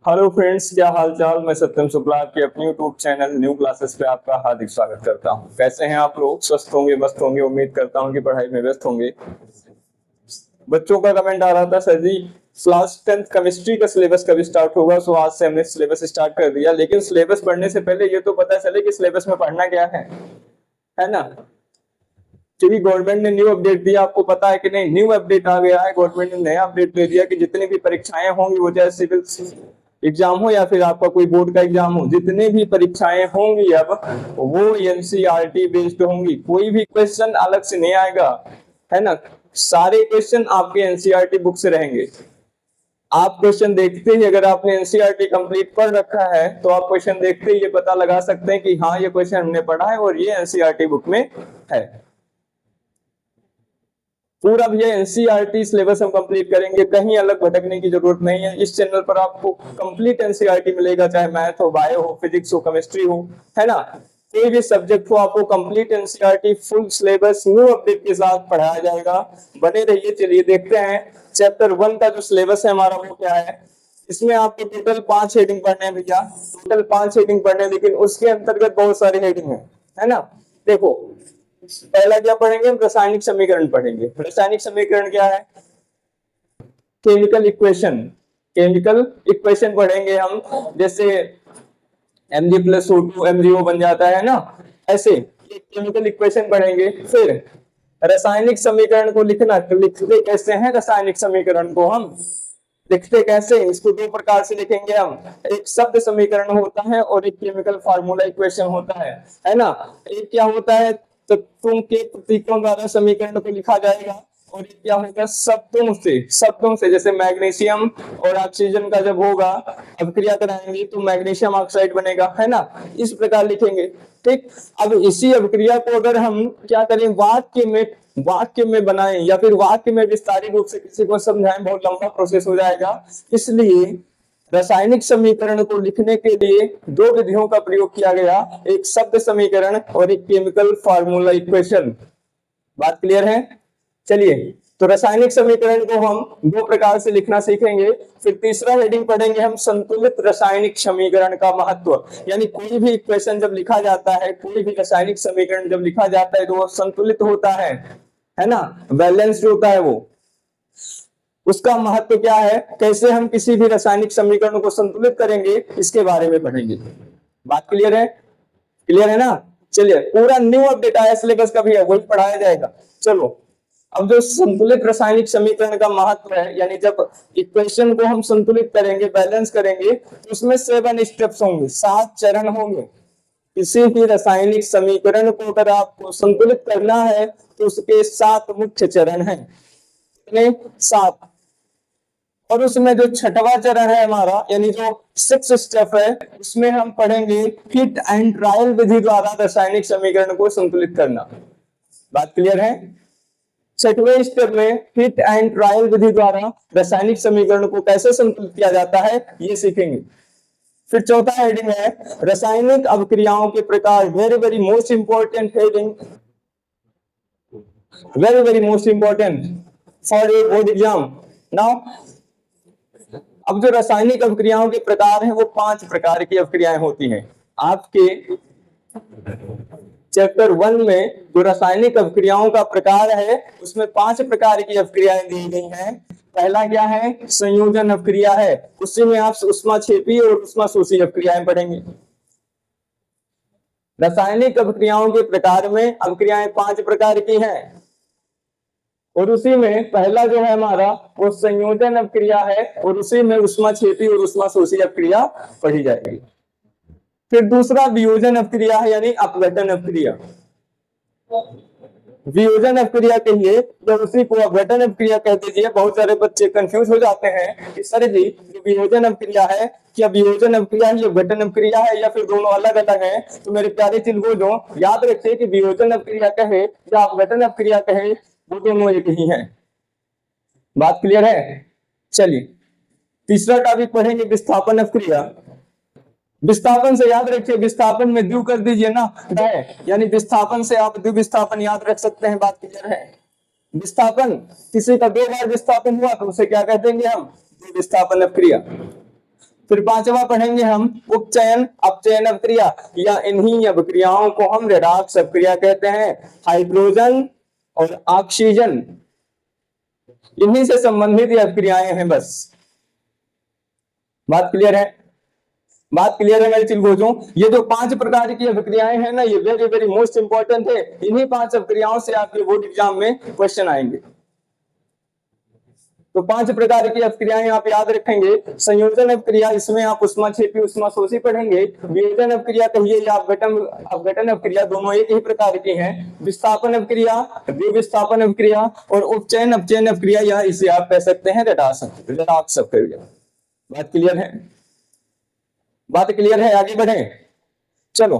Hello friends, क्या हाल चाल। मैं सत्यम शुक्ला आपके अपने यूट्यूब चैनल न्यू क्लासेस पे आपका हार्दिक स्वागत करता हूं। कैसे हैं आप लोग? स्वस्थ होंगे, मस्त होंगे। उम्मीद करता हूं कि पढ़ाई में व्यस्त होंगे। बच्चों का कमेंट आ रहा था, सर जी क्लास 10th केमिस्ट्री का सिलेबस कब स्टार्ट होगा। सो आज से हमने सिलेबस स्टार्ट कर दिया, लेकिन सिलेबस पढ़ने से पहले ये तो पता चले कि सिलेबस में पढ़ना क्या है ना। क्योंकि गवर्नमेंट ने न्यू अपडेट दिया, आपको पता है कि नहीं? न्यू अपडेट आ गया है, गवर्नमेंट ने नया अपडेट दे दिया कि जितनी भी परीक्षाएं होंगी, वो चाहे सिविल एग्जाम हो या फिर आपका कोई बोर्ड का एग्जाम हो, जितनी भी परीक्षाएं होंगी अब वो एनसीईआरटी बेस्ड होंगी। कोई भी क्वेश्चन अलग से नहीं आएगा, है ना। सारे क्वेश्चन आपके एनसीईआरटी बुक से रहेंगे। आप क्वेश्चन देखते ही, अगर आपने एनसीईआरटी कंप्लीट पढ़ रखा है तो आप क्वेश्चन देखते ही ये पता लगा सकते हैं कि हाँ, ये क्वेश्चन हमने पढ़ा है और ये एनसीईआरटी बुक में है। पूरा भैया एनसीईआरटी सिलेबस हम कंप्लीट करेंगे, कहीं अलग भटकने की जरूरत नहीं है। इस चैनल पर आपको कंप्लीट एनसीईआरटी मिलेगा, चाहे मैथ हो, बायो हो, फिजिक्स हो, केमिस्ट्री हो, है ना। कोई भी सब्जेक्ट हो, आपको complete NCERT full syllabus new update के साथ पढ़ाया जाएगा। बने रहिए। चलिए देखते हैं चैप्टर 1 का जो सिलेबस है हमारा, वो क्या है। इसमें आपको टोटल 5 हेडिंग पढ़ने हैं भैया, टोटल 5 हेडिंग पढ़ने हैं, लेकिन उसके अंतर्गत बहुत सारे हेडिंग है ना। देखो, पहला क्या पढ़ेंगे हम? रासायनिक समीकरण पढ़ेंगे। रासायनिक समीकरण क्या है? Chemical equation. केमिकल इक्वेशन पढ़ेंगे हम, जैसे Mg प्लस O2 MgO बन जाता है ना, ऐसे केमिकल इक्वेशन पढ़ेंगे। फिर रासायनिक समीकरण को लिखते कैसे हैं? रासायनिक समीकरण को हम लिखते कैसे? इसको दो प्रकार से लिखेंगे हम। एक शब्द समीकरण होता है और एक केमिकल फार्मूला इक्वेशन होता है ना। एक क्या होता है? तत्वों के प्रतीकों द्वारा समीकरण को लिखा जाएगा, और एक क्या होगा? शब्दों से जैसे मैग्नीशियम और ऑक्सीजन का जब होगा, अभिक्रिया कराएंगे तो मैग्नीशियम ऑक्साइड बनेगा, है ना। इस प्रकार लिखेंगे। ठीक। अब इसी अभिक्रिया को अगर हम क्या करें, वाक्य में बनाएं या फिर वाक्य में विस्तारित रूप से किसी को समझाएं, बहुत लंबा प्रोसेस हो जाएगा। इसलिए रासायनिक समीकरण को लिखने के लिए दो विधियों का प्रयोग किया गया, एक शब्द समीकरण और एक केमिकल फार्मूला इक्वेशन। बात क्लियर है? चलिए, तो रासायनिक समीकरण को हम दो प्रकार से लिखना सीखेंगे। फिर तीसरा हेडिंग पढ़ेंगे हम, संतुलित रासायनिक समीकरण का महत्व। यानी कोई भी इक्वेशन जब लिखा जाता है, कोई भी रासायनिक समीकरण जब लिखा जाता है तो वो संतुलित होता है ना, बैलेंस्ड होता है। वो उसका महत्व क्या है, कैसे हम किसी भी रासायनिक समीकरण को संतुलित करेंगे, इसके बारे में पढ़ेंगे। बात क्लियर है? क्लियर है ना। चलिए, पूरा न्यू अपडेट आया सिलेबस का भी है, वही पढ़ाया जाएगा। चलो, अब जो संतुलित रासायनिक समीकरण का महत्व है, यानी जब इक्वेशन को हम संतुलित करेंगे, बैलेंस करेंगे, तो उसमें 7 स्टेप्स होंगे, 7 चरण होंगे। किसी भी रासायनिक समीकरण को अगर आपको संतुलित करना है तो उसके 7 मुख्य चरण हैं। 7। और उसमें जो छठवां चरण है हमारा, यानी जो 6th स्टेप है, उसमें हम पढ़ेंगे हिट एंड ट्रायल विधि द्वारा रासायनिक समीकरण को संतुलित करना। बात क्लियर है? छठवें स्टेप में हिट एंड ट्रायल विधि द्वारा रासायनिक समीकरण को कैसे संतुलित किया जाता है, ये सीखेंगे। फिर चौथा हेडिंग है रासायनिक अभिक्रियाओं के प्रकार। Very very most important heading, very very most important for a board exam. Now, अब जो रासायनिक अभिक्रियाओं के प्रकार हैं, वो 5 प्रकार की अभिक्रियाएं होती हैं। आपके चैप्टर 1 में जो रासायनिक अभिक्रियाओं का प्रकार है, उसमें 5 प्रकार की अभिक्रियाएं दी गई हैं। पहला क्या है? संयोजन अभिक्रिया है। उसी में आप ऊष्माक्षेपी और ऊष्माशोषी अभिक्रियाएं पढ़ेंगे। रासायनिक अभिक्रियाओं के प्रकार में अभिक्रियाएं 5 प्रकार की हैं, और उसी में पहला जो है हमारा, वो संयोजन अभिक्रिया है, और उसी में ऊष्माक्षेपी और ऊष्माशोषी अभिक्रिया पढ़ी जाएगी। फिर दूसरा वियोजन अभिक्रिया है, यानी अपघटन अभिक्रिया। वियोजन अभिक्रिया कहिए या उसी को अपघटन अभिक्रिया कह दीजिए। बहुत सारे बच्चे कंफ्यूज हो जाते हैं कि सर जी, जो वियोजन अभिक्रिया है, क्या वियोजन अभिक्रिया है, अपघटन अभिक्रिया है, या फिर दोनों अलग अलग है? तो मेरे प्यारे चिलगोजों, याद रखिए कि वियोजन अभिक्रिया कहे या अपघटन अभिक्रिया कहे, वो दोनों एक ही है। बात क्लियर है? चलिए, तीसरा टॉपिक पढ़ेंगे विस्थापन अभिक्रिया। विस्थापन से याद रखिए, विस्थापन में द्विव कर दीजिए ना, यानी विस्थापन से आप द्विविस्थापन याद रख सकते हैं। बात क्लियर है? विस्थापन, किसी का 2 बार विस्थापन हुआ तो उसे क्या कह देंगे हम? द्विविस्थापन अभिक्रिया। फिर पांचवा पढ़ेंगे हम उपचयन अपचयन अभिक्रिया, या इन्हीं अभिक्रियाओं को हम रेडॉक्स अभिक्रिया कहते हैं। हाइड्रोजन और ऑक्सीजन, इन्हीं से संबंधित ये अभिक्रियाएं हैं। बस बात क्लियर है? बात क्लियर है मेरे चिलगोजों? ये जो 5 प्रकार की अभिक्रियाएं हैं ना, ये वेरी वेरी मोस्ट इंपॉर्टेंट है। इन्हीं 5 अभिक्रियाओं से आपके बोर्ड एग्जाम में क्वेश्चन आएंगे। तो 5 प्रकार की अभिक्रियाएं आप याद रखेंगे। संयोजन अभिक्रिया, इसमें आप उष्माक्षेपी उष्माशोषी पढ़ेंगे। वियोजन अभिक्रिया कहिए या अपघटन अभिक्रिया, दोनों एक ही प्रकार की हैं। विस्थापन अभिक्रिया, द्विविस्थापन अभिक्रिया, और उपचयन अपचयन अभिक्रिया, या इसे आप कह सकते हैं रेडॉक्स अभिक्रिया। बात क्लियर है? बात क्लियर है? आगे बढ़े, चलो।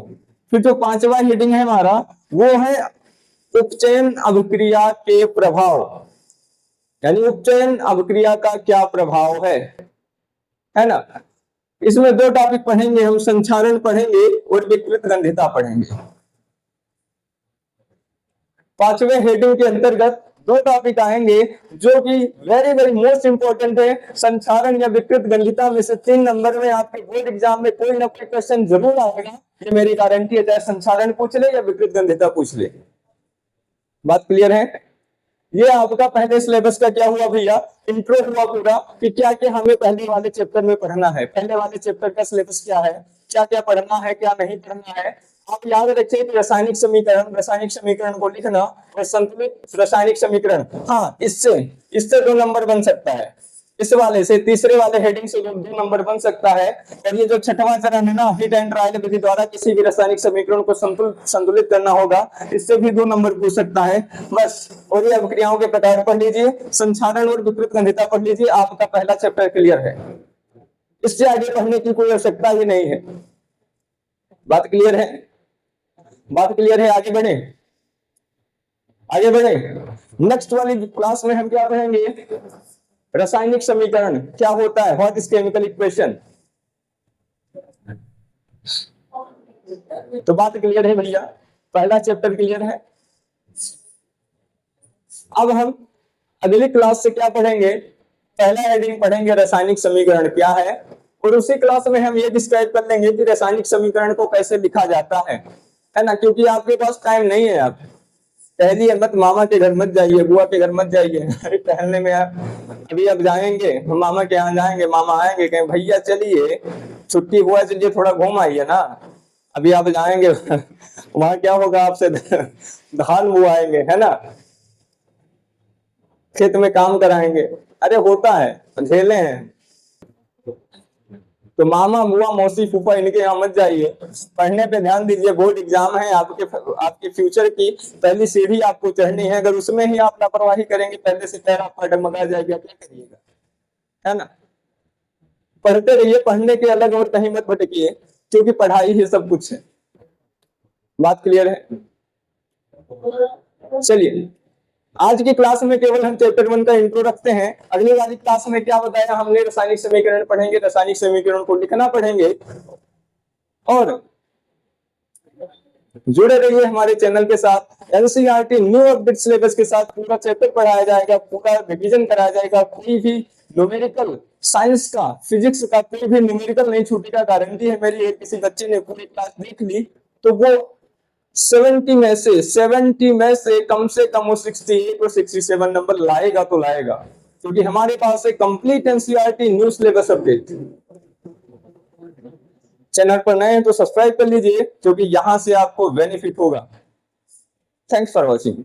फिर जो 5वां हेडिंग है हमारा, वो है उपचयन अभिक्रिया के प्रभाव, यानी उपचयन अभिक्रिया का क्या प्रभाव है ना। इसमें 2 टॉपिक पढ़ेंगे हम, संक्षारण पढ़ेंगे और विकृत गंधिता पढ़ेंगे। 5वें हेडिंग के अंतर्गत 2 टॉपिक आएंगे जो कि वेरी वेरी मोस्ट इंपॉर्टेंट है। संक्षारण या विकृत गंधिता में से 3 नंबर में आपके बोर्ड एग्जाम में कोई ना कोई क्वेश्चन जरूर आएगा, ये मेरी गारंटी है। चाहे संक्षारण पूछ ले या विकृत गंधिता पूछ ले। बात क्लियर है? ये आपका पहले सिलेबस का क्या हुआ भैया, इंट्रो हुआ पूरा, कि क्या क्या हमें पहले वाले चैप्टर में पढ़ना है। पहले वाले चैप्टर का सिलेबस क्या है, क्या क्या पढ़ना है, क्या नहीं पढ़ना है। आप याद रखिए कि रासायनिक समीकरण को लिखना और संतुलित रासायनिक समीकरण, हाँ, इससे 2 नंबर बन सकता है। इस वाले से, तीसरे वाले हेडिंग से 2 नंबर बन सकता है। और ये जो 6वां चरण है ना, हीट एंड ट्रायल विधि द्वारा किसी भी रासायनिक समीकरण को संतुलित करना होगा, इससे भी 2 नंबर पूछ सकता है बस। और ये अभिक्रियाओं के प्रकार पढ़ लीजिए, संक्षारण और विकृत गंधिता पढ़ लीजिए, आपका पहला चैप्टर क्लियर है। इससे आगे पढ़ने की कोई आवश्यकता ही नहीं है। बात क्लियर है? बात क्लियर है? आगे बढ़े, आगे बढ़े। नेक्स्ट वाली क्लास में हम क्या पढ़ेंगे, रासायनिक समीकरण क्या होता है, व्हाट इज केमिकल इक्वेशन। तो बात क्लियर है भैया, पहला चैप्टर क्लियर है। अब हम अगली क्लास से क्या पढ़ेंगे, पहला हेडिंग पढ़ेंगे रासायनिक समीकरण क्या है, और उसी क्लास में हम ये डिस्क्राइब कर लेंगे कि रासायनिक समीकरण को कैसे लिखा जाता है ना। क्योंकि आपके पास टाइम नहीं है, आप पहली मत मामा के घर मत जाइए, बुआ के घर मत जाइए। अरे टहलने में आप अभी अब जाएंगे, मामा के यहाँ जाएंगे, मामा आएंगे, कहें भैया चलिए छुट्टी हुआ, चलिए थोड़ा घूम आइए ना। अभी आप जाएंगे वहां क्या होगा, आपसे धान बुआएंगे, है ना, खेत में काम कराएंगे। अरे होता है, झेले हैं। तो मामा बुआ मौसी फूफा इनके यहाँ मत जाइए, पढ़ने पे ध्यान दीजिए। बोर्ड एग्जाम है, आपके फ्यूचर की पहली सीढ़ी आपको चढ़नी है। अगर उसमें ही आप लापरवाही करेंगे, पहले से पैर आपका डगमगा जाएगा, क्या करिएगा, है ना। पढ़ते रहिए, पढ़ने के अलग और कहीं मत भटकिए, क्योंकि पढ़ाई ही सब कुछ है। बात क्लियर है? चलिए, आज की क्लास में केवल हम चैप्टर 1 का इंट्रो रखते हैं। अगली वाली क्लास में क्या बताया हमने, रासायनिक समीकरण पढ़ेंगे, रासायनिक समीकरण को लिखना पढ़ेंगे। और जुड़े रहिए हमारे चैनल के साथ। एनसीईआरटी न्यू अपडेट सिलेबस के साथ पूरा चैप्टर पढ़ाया जाएगा, पूरा रिवीजन कराया जाएगा। कोई भी न्यूमेरिकल, साइंस का, फिजिक्स का कोई भी न्यूमेरिकल नहीं छूटेगा, गारंटी है मेरी। किसी बच्चे ने पूरी क्लास देख ली तो वो 70 में से कम वो 68 और 67 नंबर लाएगा तो लाएगा, क्योंकि हमारे पास है complete NCERT new syllabus update. Channel पर नए हैं तो सब्सक्राइब कर लीजिए, क्योंकि यहां से आपको बेनिफिट होगा। Thanks for watching.